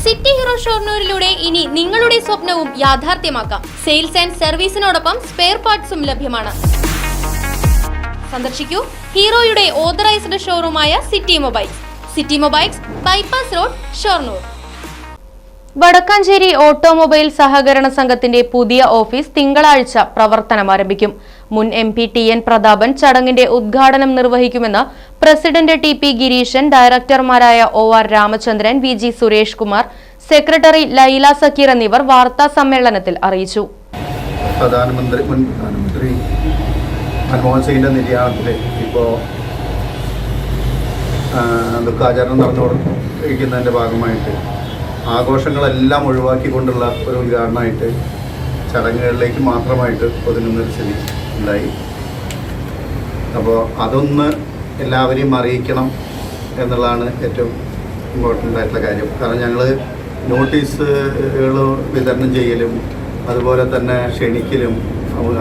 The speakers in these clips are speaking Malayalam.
സിറ്റി ഹീറോ ഷൊർണൂരിലൂടെ ഇനി നിങ്ങളുടെ സ്വപ്നവും യാഥാർത്ഥ്യമാക്കാം. സെയിൽസ് ആൻഡ് സർവീസിനോടൊപ്പം സ്പെയർ പാർട്സും ലഭ്യമാണ്. സന്ദർശിക്കൂ ഹീറോയുടെ ഓതറൈസ്ഡ് ഷോറൂമായ city mobiles, bypass road, Shoranur. Vadakkanchery automobile സഹകരണ സംഘത്തിന്റെ പുതിയ ഓഫീസ് തിങ്കളാഴ്ച പ്രവർത്തനം ആരംഭിക്കും. മുൻ MP TN പ്രതാപൻ ചടങ്ങിന്റെ ഉദ്ഘാടനം നിർവഹിക്കുമെന്ന് പ്രസിഡന്റ് TP ഗിരീശൻ, ഡയറക്ടർമാരായ OR Ramachandran, VG Suresh Kumar, secretary Laila Sakkeer എന്നിവർ വാർത്താ സമ്മേളനത്തിൽ അറിയിച്ചു. മുൻ പ്രധാനമന്ത്രി മൻമോഹൻ സിംഗിന്റെ നിര്യാണത്തിൽ ഇപ്പോൾ ദുഃഖാചരണം നടന്നുകൊണ്ടിരിക്കുന്നതിൻ്റെ ഭാഗമായിട്ട് ആഘോഷങ്ങളെല്ലാം ഒഴിവാക്കിക്കൊണ്ടുള്ള ഒരു ഉദ്ഘാടനമായിട്ട് ചടങ്ങുകളിലേക്ക് മാത്രമായിട്ട് ഒതുങ്ങുന്നൊരു സ്ഥിതി ഉണ്ടായി. അപ്പോൾ അതൊന്ന് എല്ലാവരെയും അറിയിക്കണം എന്നുള്ളതാണ് ഏറ്റവും ഇമ്പോർട്ടൻ്റ് ആയിട്ടുള്ള കാര്യം. കാരണം ഞങ്ങൾ നോട്ടീസുകൾ വിതരണം ചെയ്യലും അതുപോലെ തന്നെ ക്ഷണിക്കലും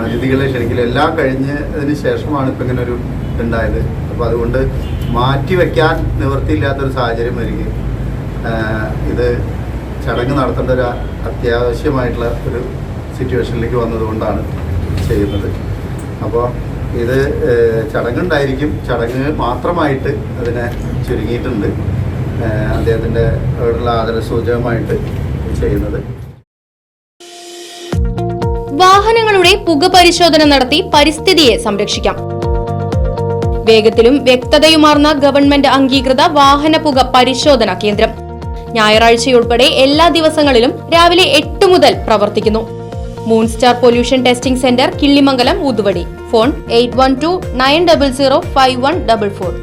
അതിഥികളെ ക്ഷണിക്കലും എല്ലാം കഴിഞ്ഞതിന് ശേഷമാണ് ഇപ്പം ഇങ്ങനെ ഒരു ഉണ്ടായത്. അപ്പോൾ അതുകൊണ്ട് മാറ്റിവെക്കാൻ നിവൃത്തിയില്ലാത്തൊരു സാഹചര്യം വരികയും ഇത് ചടങ്ങ് നടത്തേണ്ട ഒരു അത്യാവശ്യമായിട്ടുള്ള ഒരു സിറ്റുവേഷനിലേക്ക് വന്നതുകൊണ്ടാണ് ചെയ്യുന്നത്. അപ്പോൾ ഇത് ചടങ്ങുണ്ടായിരിക്കും, ചടങ്ങ് മാത്രമായിട്ട് അതിനെ ചുരുങ്ങിയിട്ടുണ്ട്. അദ്ദേഹത്തിൻ്റെ അവിടെയുള്ള ആദരസൂചകമായിട്ട് ചെയ്യുന്നത്. വാഹനങ്ങളുടെ പുക പരിശോധന നടത്തി പരിസ്ഥിതിയെ സംരക്ഷിക്കാം. വേഗത്തിലും വ്യക്തതയുമാർന്ന ഗവൺമെന്റ് അംഗീകൃത വാഹന പുക പരിശോധനാ കേന്ദ്രം ഞായറാഴ്ചയുൾപ്പെടെ എല്ലാ ദിവസങ്ങളിലും രാവിലെ 8 മുതൽ പ്രവർത്തിക്കുന്നു. Moonstar pollution testing centre, Killimangalam, Oothuvadi. Phone 8129005144.